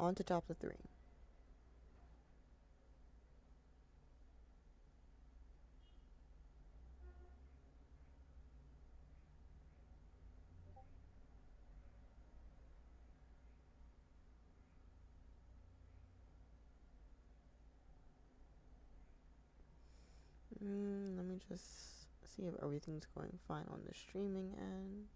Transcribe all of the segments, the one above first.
On to chapter 3. Let me just see if everything's going fine on the streaming end.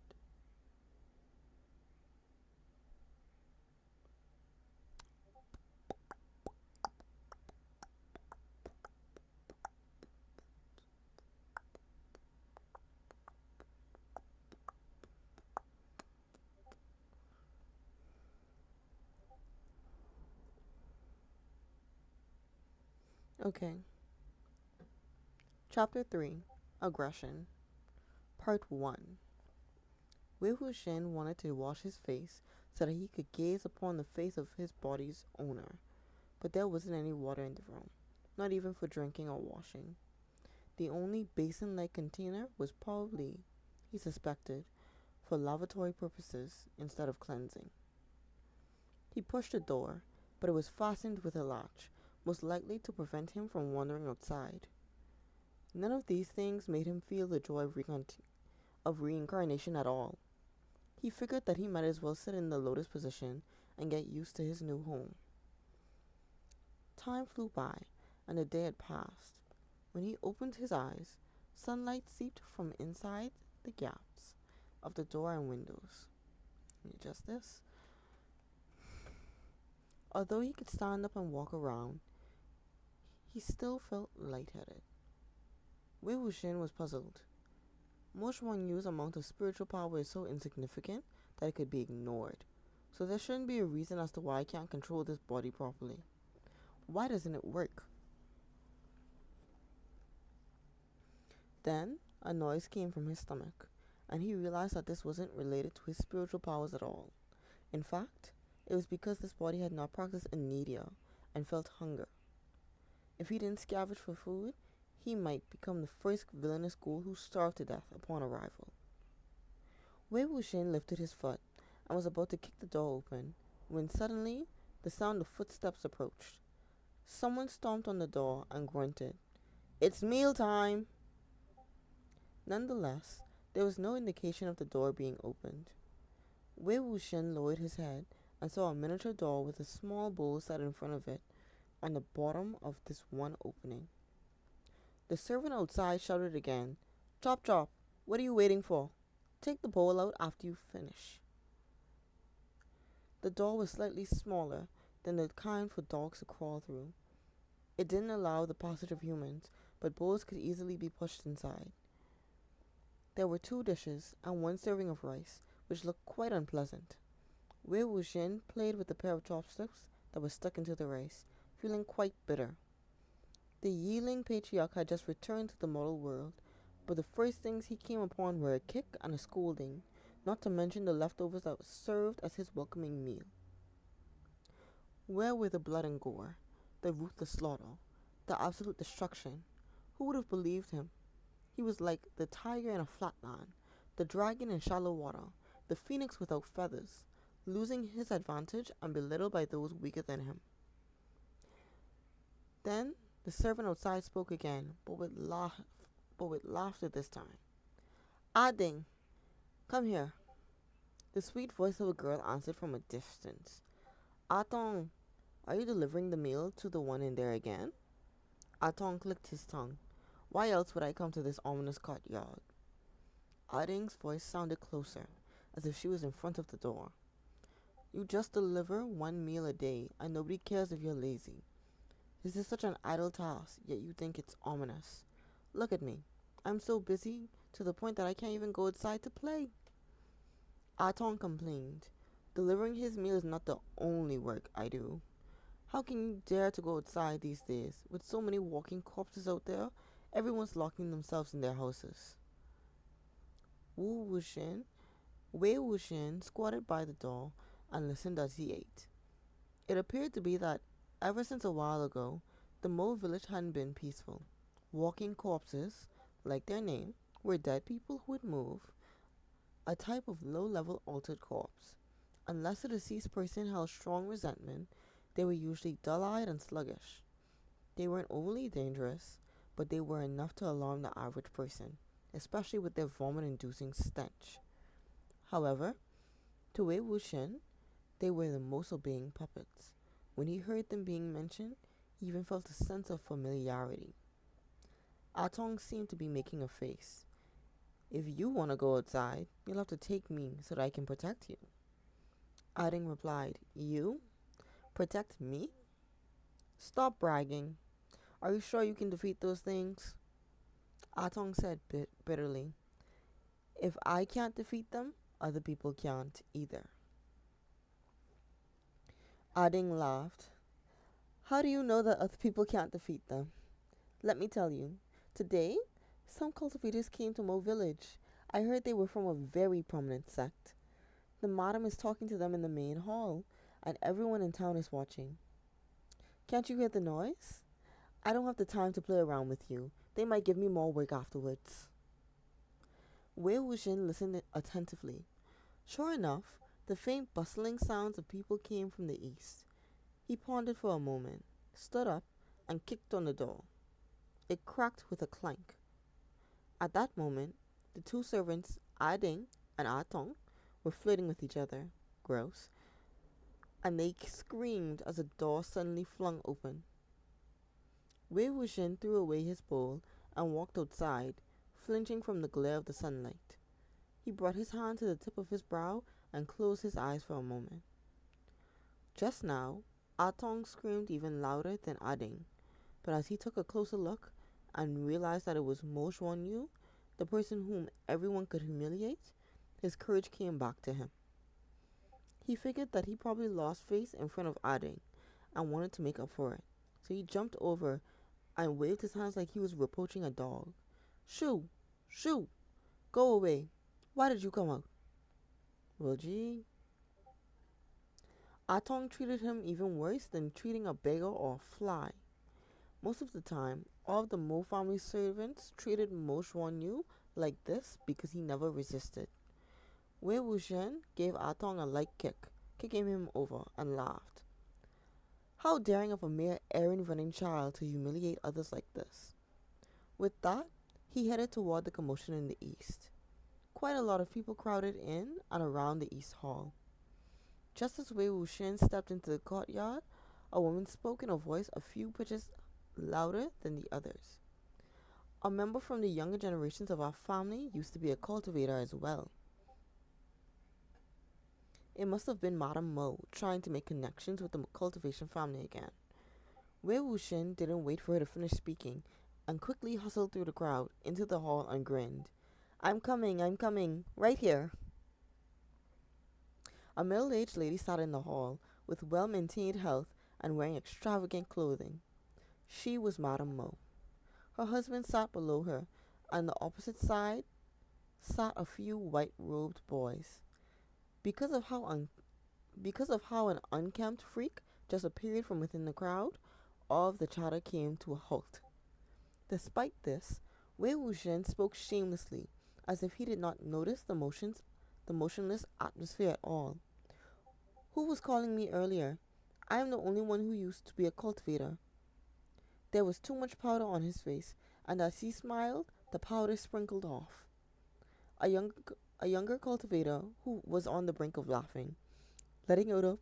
Okay. Chapter 3, Aggression. Part 1. Wei Wuxian wanted to wash his face so that he could gaze upon the face of his body's owner, but there wasn't any water in the room, not even for drinking or washing. The only basin-like container was probably, he suspected, for lavatory purposes instead of cleansing. He pushed the door, but it was fastened with a latch, most likely to prevent him from wandering outside. None of these things made him feel the joy of reincarnation at all. He figured that he might as well sit in the lotus position and get used to his new home. Time flew by, and the day had passed. When he opened his eyes, sunlight seeped from inside the gaps of the door and windows. Let me adjust this. Although he could stand up and walk around, he still felt lightheaded. Wei Wuxian was puzzled. Mo Yu's amount of spiritual power is so insignificant that it could be ignored, so there shouldn't be a reason as to why I can't control this body properly. Why doesn't it work? Then a noise came from his stomach, and he realized that this wasn't related to his spiritual powers at all. In fact, it was because this body had not practiced anedia and felt hunger. If he didn't scavenge for food, he might become the first villainous ghoul who starved to death upon arrival. Wei Wuxian lifted his foot and was about to kick the door open when suddenly the sound of footsteps approached. Someone stomped on the door and grunted, "It's meal time!" Nonetheless, there was no indication of the door being opened. Wei Wuxian lowered his head and saw a miniature door with a small bowl set in front of it on the bottom of this one opening. The servant outside shouted again, "Chop chop, what are you waiting for? Take the bowl out after you finish." The door was slightly smaller than the kind for dogs to crawl through. It didn't allow the passage of humans, but bowls could easily be pushed inside. There were 2 dishes and 1 serving of rice, which looked quite unpleasant. Wei Wuxian played with the pair of chopsticks that was stuck into the rice, feeling quite bitter. The Yiling patriarch had just returned to the mortal world, but the first things he came upon were a kick and a scolding, not to mention the leftovers that was served as his welcoming meal. Where were the blood and gore, the ruthless slaughter, the absolute destruction? Who would have believed him? He was like the tiger in a flatland, the dragon in shallow water, the phoenix without feathers, losing his advantage and belittled by those weaker than him. Then the servant outside spoke again, but with laughter this time. "Ah Ding, come here." The sweet voice of a girl answered from a distance. "Ah Tong, are you delivering the meal to the one in there again?" Ah Tong clicked his tongue. Why else would I come to this ominous courtyard? Ah Ding's voice sounded closer, as if she was in front of the door. "You just deliver 1 meal a day, and nobody cares if you're lazy. This is such an idle task, yet you think it's ominous. Look at me. I'm so busy to the point that I can't even go outside to play." Atong complained. "Delivering his meal is not the only work I do. How can you dare to go outside these days? With so many walking corpses out there, everyone's locking themselves in their houses." Wu Wuxian, Wei Wuxian squatted by the door and listened as he ate. It appeared to be that ever since a while ago, the Mo village hadn't been peaceful. Walking corpses, like their name, were dead people who would move, a type of low-level altered corpse. Unless the deceased person held strong resentment, they were usually dull-eyed and sluggish. They weren't overly dangerous, but they were enough to alarm the average person, especially with their vomit-inducing stench. However, to Wei Wuxian, they were the most obeying puppets. When he heard them being mentioned, he even felt a sense of familiarity. Atong seemed to be making a face. If you want to go outside, you'll have to take me so that I can protect you. Ading replied, You? Protect me? Stop bragging. Are you sure you can defeat those things? Atong said bitterly, If I can't defeat them, other people can't either. Ading laughed. How do you know that other people can't defeat them? Let me tell you. Today, some cultivators came to Mo Village. I heard they were from a very prominent sect. The madam is talking to them in the main hall, and everyone in town is watching. Can't you hear the noise? I don't have the time to play around with you. They might give me more work afterwards. Wei Wuxian listened attentively. Sure enough, the faint bustling sounds of people came from the east. He pondered for a moment, stood up, and kicked on the door. It cracked with a clank. At that moment, the two servants, Ading and Atong, were flirting with each other. Gross. And they screamed as the door suddenly flung open. Wei Wuxian threw away his bowl and walked outside, flinching from the glare of the sunlight. He brought his hand to the tip of his brow and closed his eyes for a moment. Just now, Atong screamed even louder than Ading, but as he took a closer look and realized that it was Mo Yu, the person whom everyone could humiliate, his courage came back to him. He figured that he probably lost face in front of Ading and wanted to make up for it, so he jumped over and waved his hands like he was reproaching a dog. Shoo! Shoo! Go away! Why did you come out? Well, gee. Atong treated him even worse than treating a beggar or a fly. Most of the time, all of the Mo family servants treated Mo Yu like this because he never resisted. Wei Wuxian gave Atong a light kick, kicking him over, and laughed. How daring of a mere errand-running child to humiliate others like this. With that, he headed toward the commotion in the east. Quite a lot of people crowded in and around the east hall. Just as Wei Wuxian stepped into the courtyard, a woman spoke in a voice a few pitches louder than the others. A member from the younger generations of our family used to be a cultivator as well. It must have been Madame Mo trying to make connections with the cultivation family again. Wei Wuxian didn't wait for her to finish speaking and quickly hustled through the crowd into the hall and grinned. I'm coming, right here. A middle-aged lady sat in the hall with well-maintained health and wearing extravagant clothing. She was Madame Mo. Her husband sat below her, and the opposite side sat a few white-robed boys. Because of how an unkempt freak just appeared from within the crowd, all of the chatter came to a halt. Despite this, Wei Wuxian spoke shamelessly, as if he did not notice the motionless atmosphere at all. Who was calling me earlier? I am the only one who used to be a cultivator. There was too much powder on his face, and as he smiled, the powder sprinkled off. A younger cultivator who was on the brink of laughing, letting out a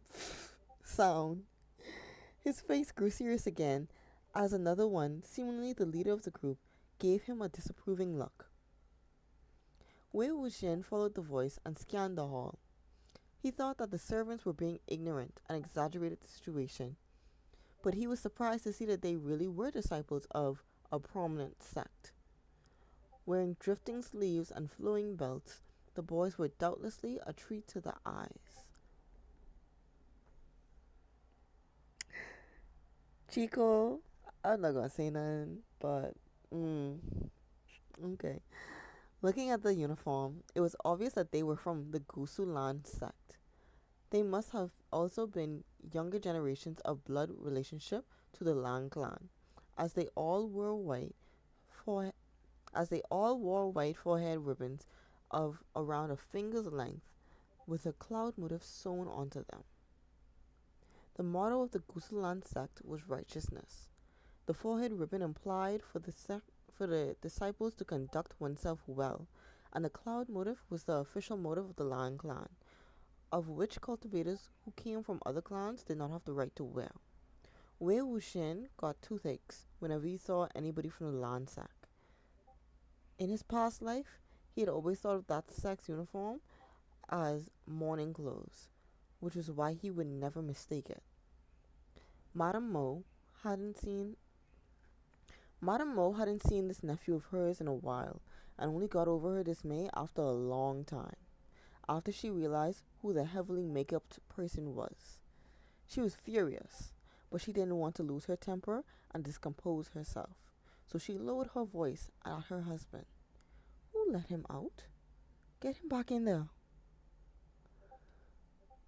sound. His face grew serious again as another one, seemingly the leader of the group, gave him a disapproving look. Wei Wuxian followed the voice and scanned the hall. He thought that the servants were being ignorant and exaggerated the situation, but he was surprised to see that they really were disciples of a prominent sect. Wearing drifting sleeves and flowing belts, the boys were doubtlessly a treat to the eyes. Chico, I'm not gonna say nothing, but okay. Looking at the uniform, it was obvious that they were from the Gusulan sect. They must have also been younger generations of blood relationship to the Lang clan, as they all wore white forehead ribbons of around a finger's length. with a cloud motif sewn onto them. The motto of the Gusulan sect was righteousness. The forehead ribbon implied for the disciples to conduct oneself well, and the cloud motif was the official motif of the Lion clan, of which cultivators who came from other clans did not have the right to wear. Wei Wuxian got toothaches whenever he saw anybody from the Lan sect. In his past life, he had always thought of that sect's uniform as mourning clothes, which was why he would never mistake it. Madame Mo hadn't seen Madame Mo hadn't seen this nephew of hers in a while, and only got over her dismay after a long time, after she realized who the heavily make-upped person was. She was furious, but she didn't want to lose her temper and discompose herself, so she lowered her voice at her husband. Who let him out? Get him back in there.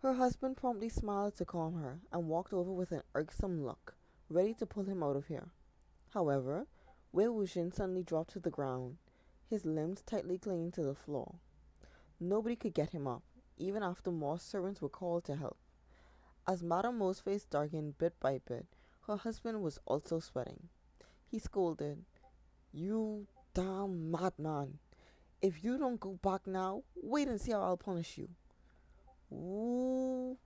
Her husband promptly smiled to calm her and walked over with an irksome look, ready to pull him out of here. However, Wei Wuxian suddenly dropped to the ground, his limbs tightly clinging to the floor. Nobody could get him up, even after more servants were called to help. As Madame Mo's face darkened bit by bit, her husband was also sweating. He scolded, You damn madman! If you don't go back now, wait and see how I'll punish you. Ooh.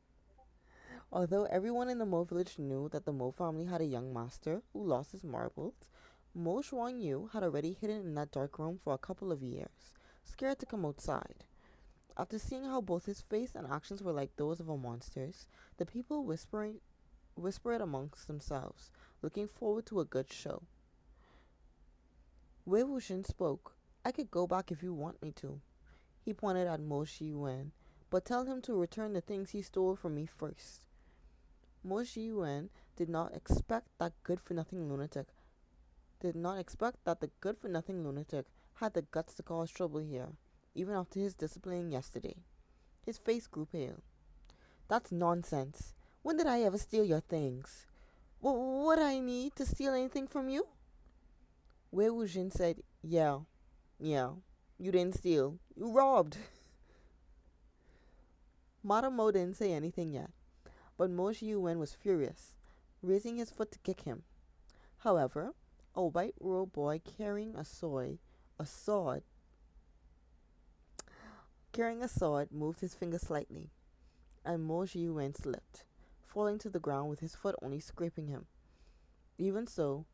Although everyone in the Mo village knew that the Mo family had a young master who lost his marbles, Mo Xuanyu had already hidden in that dark room for a couple of years, scared to come outside. After seeing how both his face and actions were like those of a monster's, the people whispered amongst themselves, looking forward to a good show. Wei Wuxian spoke. I could go back if you want me to. He pointed at Mo Shiyuan, but tell him to return the things he stole from me first. Mo Shiyuan did not expect that the good for nothing lunatic had the guts to cause trouble here, even after his disciplining yesterday. His face grew pale. That's nonsense. When did I ever steal your things? Would I need to steal anything from you? Wei Wuxian said, Yeah, you didn't steal. You robbed. Madame Mo didn't say anything yet, but Mo Shiyuan was furious, raising his foot to kick him. However, a white-robed boy carrying a sword moved his finger slightly, and Mo Shiyuan slipped, falling to the ground with his foot only scraping him. Even so,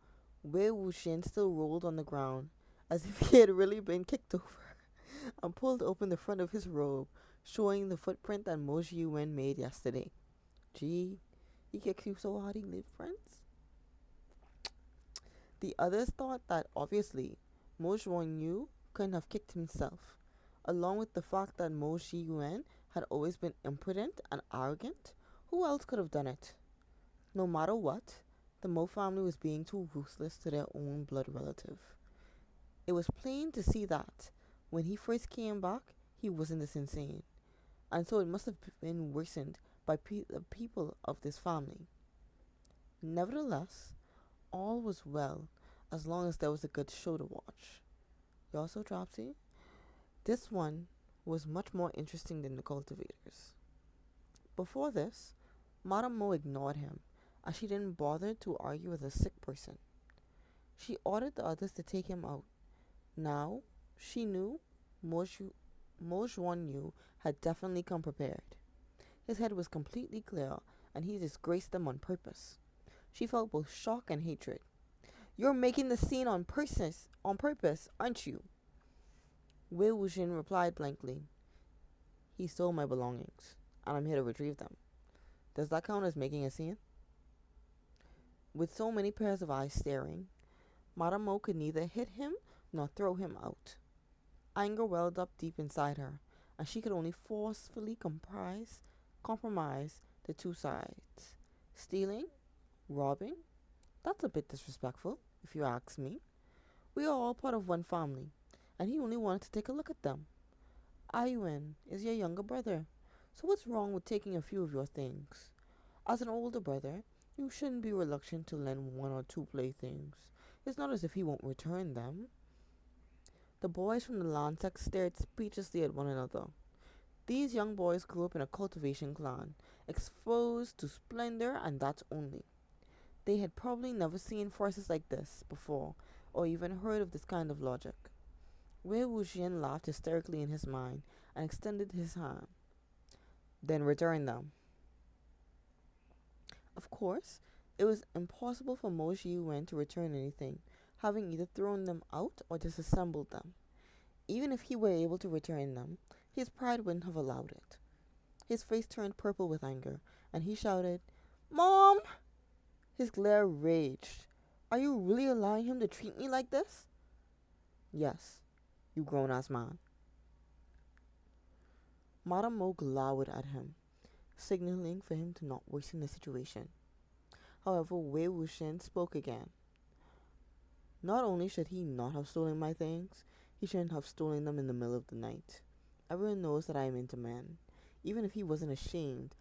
Wei Wuxian still rolled on the ground, as if he had really been kicked over, and pulled open the front of his robe, showing the footprint that Mo Shiyuan made yesterday. Gee, he kicked you so hard he lived, friends? The others thought that obviously Mo Xuanyu couldn't have kicked himself, along with the fact that Mo Shiyuan had always been imprudent and arrogant. Who else could have done it? No matter what, the Mo family was being too ruthless to their own blood relative. It was plain to see that, when he first came back, he wasn't this insane, and so it must have been worsened by the people of this family. Nevertheless, all was well as long as there was a good show to watch. You also dropsy? This one was much more interesting than the cultivators. Before this, Madame Mo ignored him, as she didn't bother to argue with a sick person. She ordered the others to take him out. Now, she knew Mo Xuanyu had definitely come prepared. His head was completely clear, and he disgraced them on purpose. She felt both shock and hatred. You're making the scene on purpose, aren't you? Wei Wuxian replied blankly. He stole my belongings, and I'm here to retrieve them. Does that count as making a scene? With so many pairs of eyes staring, Madame Mo could neither hit him nor throw him out. Anger welled up deep inside her, and she could only forcefully compromise the two sides. Stealing? Robbing? That's a bit disrespectful, if you ask me. We are all part of one family, and he only wanted to take a look at them. Ayuan is your younger brother, so what's wrong with taking a few of your things? As an older brother, you shouldn't be reluctant to lend one or two playthings. It's not as if he won't return them. The boys from the Lansec stared speechlessly at one another. These young boys grew up in a cultivation clan, exposed to splendor and that only. They had probably never seen forces like this before, or even heard of this kind of logic. Wei Wuxian laughed hysterically in his mind and extended his hand. Then return them. Of course, it was impossible for Mo Wen to return anything, having either thrown them out or disassembled them. Even if he were able to return them, his pride wouldn't have allowed it. His face turned purple with anger, and he shouted, "Mom!" His glare raged. "Are you really allowing him to treat me like this?" "Yes, you grown-ass man." Madame Mo glowered at him, signaling for him to not worsen the situation. However, Wei Wuxian spoke again. "Not only should he not have stolen my things, he shouldn't have stolen them in the middle of the night. Everyone knows that I am into men. Even if he wasn't ashamed,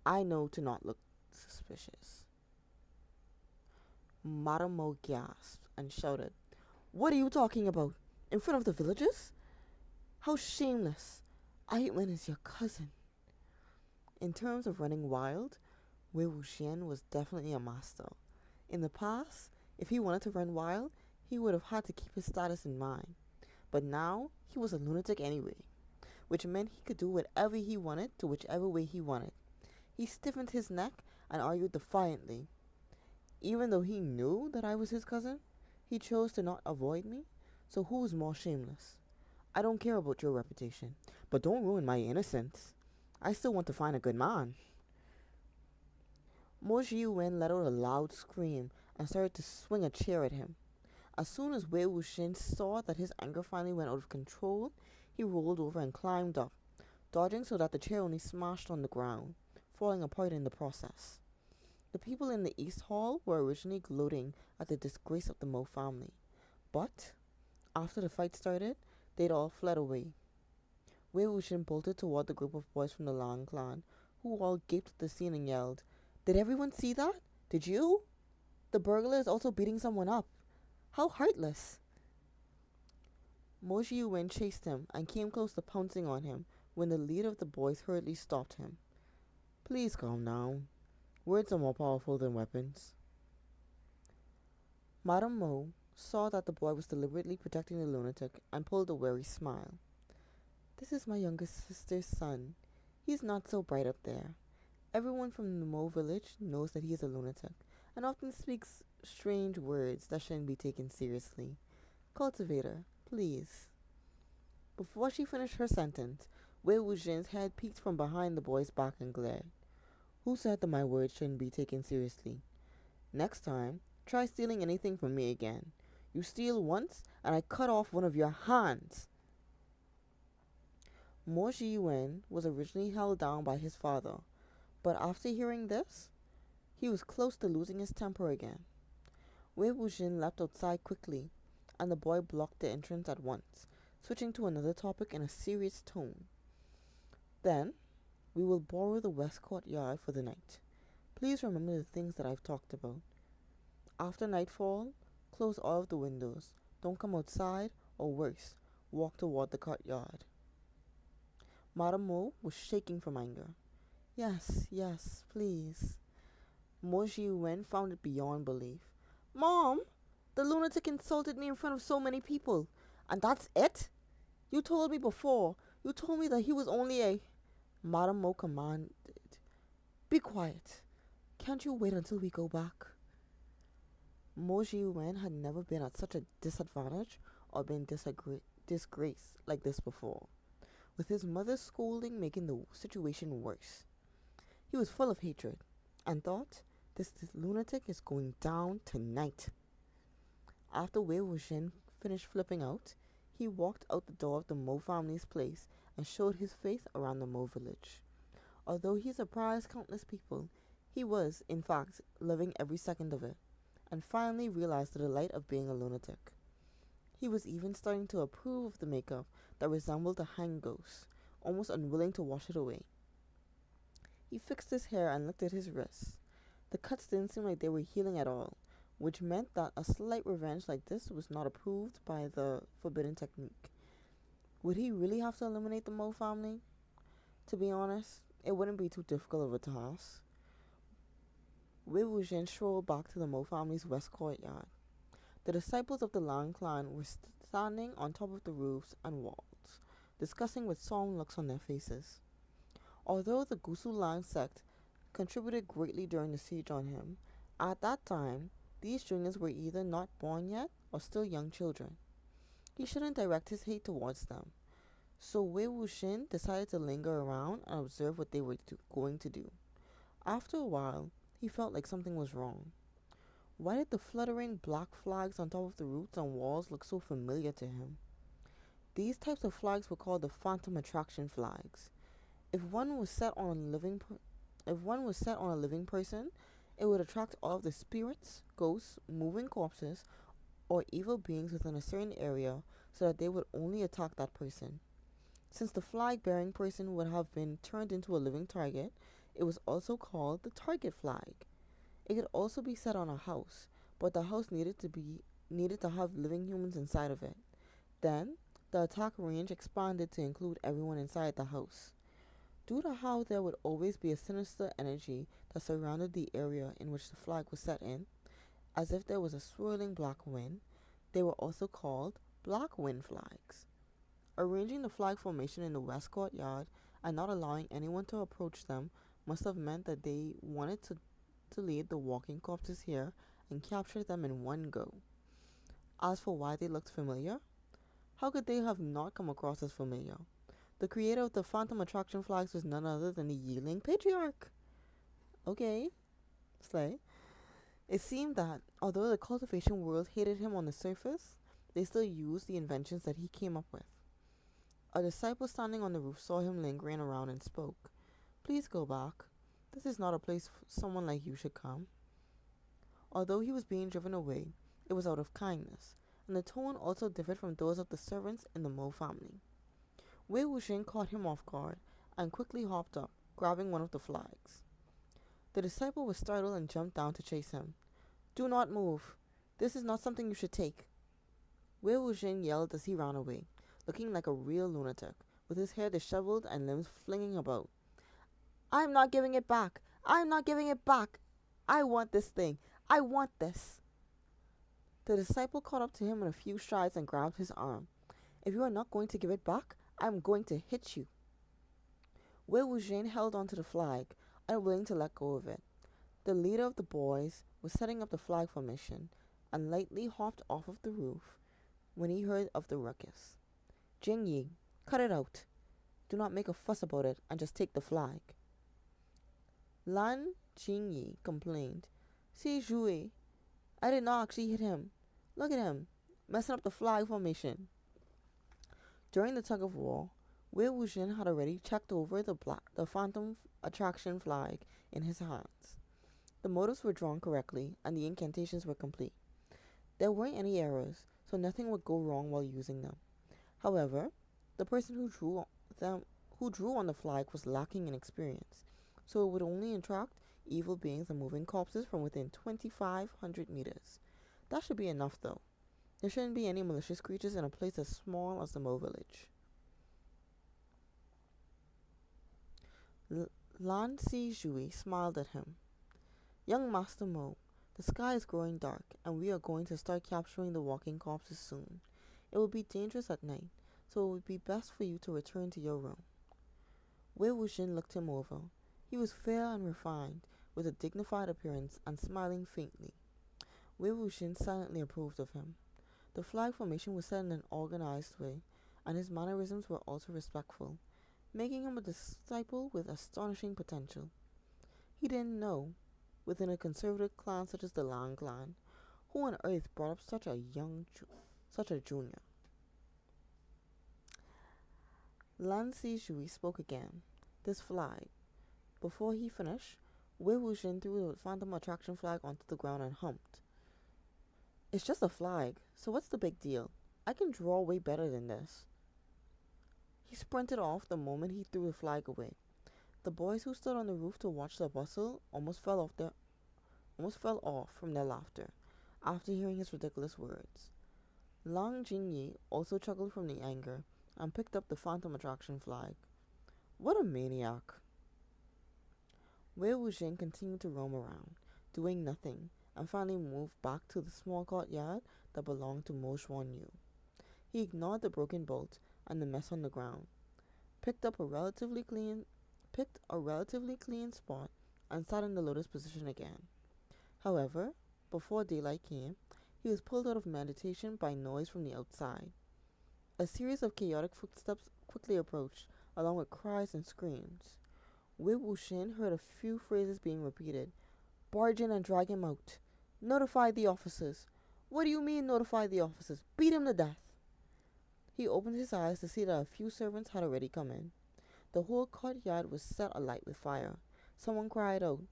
I know to not look suspicious." Madame Mo gasped and shouted, "What are you talking about? In front of the villagers? How shameless! I Wen is your cousin." In terms of running wild, Wei Wuxian was definitely a master. In the past, if he wanted to run wild, he would have had to keep his status in mind. But now, he was a lunatic anyway, which meant he could do whatever he wanted to whichever way he wanted. He stiffened his neck and argued defiantly. Even though he knew that I was his cousin, he chose to not avoid me, so who was more shameless? I don't care about your reputation, but don't ruin my innocence. I still want to find a good man. Mo Wen let out a loud scream and started to swing a chair at him. As soon as Wei Wuxian saw that his anger finally went out of control, he rolled over and climbed up, dodging so that the chair only smashed on the ground, falling apart in the process. The people in the East Hall were originally gloating at the disgrace of the Mo family, but after the fight started, they'd all fled away. Wei Wuxian bolted toward the group of boys from the Lang clan, who all gaped at the scene and yelled, "Did everyone see that? Did you? The burglar is also beating someone up. How heartless!" Mo Wen chased him and came close to pouncing on him when the leader of the boys hurriedly stopped him. "Please calm down. Words are more powerful than weapons." Madame Mo saw that the boy was deliberately protecting the lunatic and pulled a wary smile. "This is my younger sister's son. He's not so bright up there. Everyone from the Mo village knows that he is a lunatic and often speaks strange words that shouldn't be taken seriously. Cultivator, please." Before she finished her sentence, Wei Wuxian's head peeked from behind the boy's back and glared. "Who said that my words shouldn't be taken seriously? Next time, try stealing anything from me again. You steal once, and I cut off one of your hands." Mo Wen was originally held down by his father, but after hearing this, he was close to losing his temper again. Wei Wuxian leapt outside quickly, and the boy blocked the entrance at once, switching to another topic in a serious tone. "Then, we will borrow the west courtyard for the night. Please remember the things that I've talked about. After nightfall, close all of the windows. Don't come outside, or worse, walk toward the courtyard." Madame Mo was shaking from anger. "Yes, yes, please." Mo Wen found it beyond belief. "Mom, the lunatic insulted me in front of so many people, and that's it? You told me before. You told me that he was only a—" Madame Mo commanded, "Be quiet. Can't you wait until we go back?" Mo Wen had never been at such a disadvantage or been disgraced like this before, with his mother's scolding making the situation worse. He was full of hatred and thought, this lunatic is going down tonight. After Wei Wuxian finished flipping out, he walked out the door of the Mo family's place and showed his face around the Mo village. Although he surprised countless people, he was, in fact, loving every second of it, and finally realized the delight of being a lunatic. He was even starting to approve of the makeup that resembled a hang ghost, almost unwilling to wash it away. He fixed his hair and looked at his wrists. The cuts didn't seem like they were healing at all, which meant that a slight revenge like this was not approved by the forbidden technique. Would he really have to eliminate the Mo family? To be honest, it wouldn't be too difficult of a task. Wei Wuxian strolled back to the Mo family's west courtyard. The disciples of the Lang clan were standing on top of the roofs and walls, discussing with solemn looks on their faces. Although the Gusu Lang sect contributed greatly during the siege on him, at that time, these juniors were either not born yet or still young children. He shouldn't direct his hate towards them. So Wei Wuxian decided to linger around and observe what they were going to do. After a while, he felt like something was wrong. Why did the fluttering black flags on top of the roofs and walls look so familiar to him? These types of flags were called the phantom attraction flags. If one was set on a living person, it would attract all of the spirits, ghosts, moving corpses, or evil beings within a certain area so that they would only attack that person. Since the flag-bearing person would have been turned into a living target, it was also called the target flag. It could also be set on a house, but the house needed to have living humans inside of it. Then, the attack range expanded to include everyone inside the house. Due to how there would always be a sinister energy that surrounded the area in which the flag was set in, as if there was a swirling black wind, they were also called black wind flags. Arranging the flag formation in the west courtyard and not allowing anyone to approach them must have meant that they wanted to lead the walking corpses here and capture them in one go. As for why they looked familiar, how could they have not come across as familiar? The creator of the phantom attraction flags was none other than the Yiling patriarch. Okay, slay. It seemed that, although the cultivation world hated him on the surface, they still used the inventions that he came up with. A disciple standing on the roof saw him lingering around and spoke. Please go back. This is not a place someone like you should come. Although he was being driven away, it was out of kindness, and the tone also differed from those of the servants in the Mo family. Wei Wuxian caught him off guard and quickly hopped up, grabbing one of the flags. The disciple was startled and jumped down to chase him. Do not move. This is not something you should take. Wei Wuxian yelled as he ran away, looking like a real lunatic, with his hair disheveled and limbs flinging about. I'm not giving it back. I'm not giving it back. I want this thing. I want this. The disciple caught up to him in a few strides and grabbed his arm. If you are not going to give it back, I am going to hit you. Wei Wuxian held onto the flag, unwilling to let go of it. The leader of the boys was setting up the flag formation and lightly hopped off of the roof when he heard of the ruckus. Jing Yi, cut it out. Do not make a fuss about it and just take the flag. Lan Jingyi complained. See, Zhui, I did not actually hit him. Look at him, messing up the flag formation. During the tug of war, Wei Wuxian had already checked over the phantom attraction flag in his hands. The motives were drawn correctly and the incantations were complete. There weren't any errors, so nothing would go wrong while using them. However, the person who drew on the flag was lacking in experience, so it would only attract evil beings and moving corpses from within 2,500 meters. That should be enough, though. There shouldn't be any malicious creatures in a place as small as the Mo village. Lan Si Zhui smiled at him. Young Master Mo, the sky is growing dark, and we are going to start capturing the walking corpses soon. It will be dangerous at night, so it would be best for you to return to your room. Wei Wuxian looked him over. He was fair and refined, with a dignified appearance and smiling faintly. Wei Wuxian silently approved of him. The flag formation was set in an organized way, and his mannerisms were also respectful, making him a disciple with astonishing potential. He didn't know, within a conservative clan such as the Lang clan, who on earth brought up such a junior. Lan Si Zhui spoke again. This flag. Before he finished, Wei Wuxian threw the phantom attraction flag onto the ground and humped. It's just a flag, so what's the big deal? I can draw way better than this. He sprinted off the moment he threw the flag away. The boys who stood on the roof to watch the bustle almost fell off from their laughter after hearing his ridiculous words. Lang Jingyi also chuckled from the anger and picked up the phantom attraction flag. What a maniac. Wei Wuxian continued to roam around, doing nothing, and finally moved back to the small courtyard that belonged to Mo Xuanyu. He ignored the broken bolt and the mess on the ground, picked a relatively clean spot, and sat in the lotus position again. However, before daylight came, he was pulled out of meditation by noise from the outside. A series of chaotic footsteps quickly approached, along with cries and screams. Wei Wuxian heard a few phrases being repeated. Barge in and drag him out. Notify the officers. What do you mean notify the officers? Beat him to death. He opened his eyes to see that a few servants had already come in. The whole courtyard was set alight with fire. Someone cried out,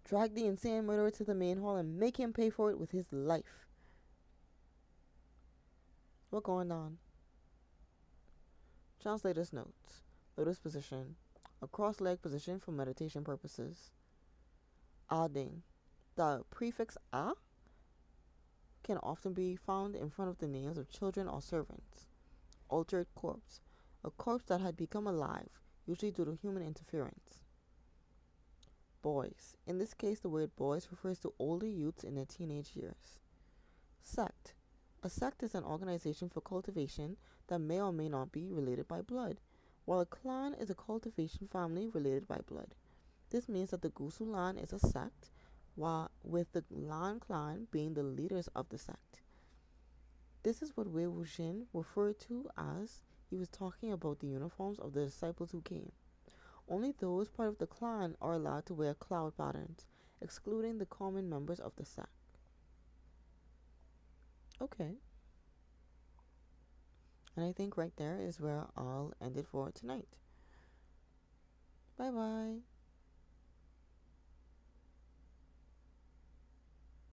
drag the insane murderer to the main hall and make him pay for it with his life. What going on? Translator's notes. Lotus position. A cross-leg position for meditation purposes. Adding. The prefix a can often be found in front of the names of children or servants. Altered corpse. A corpse that had become alive, usually due to human interference. Boys. In this case, the word boys refers to older youths in their teenage years. Sect. A sect is an organization for cultivation that may or may not be related by blood, while a clan is a cultivation family related by blood. This means that the Gusu Lan is a sect, while with the Lan clan being the leaders of the sect. This is what Wei Wuxian referred to as he was talking about the uniforms of the disciples who came. Only those part of the clan are allowed to wear cloud patterns, excluding the common members of the sect. Okay. And I think right there is where I'll end it for tonight. Bye bye.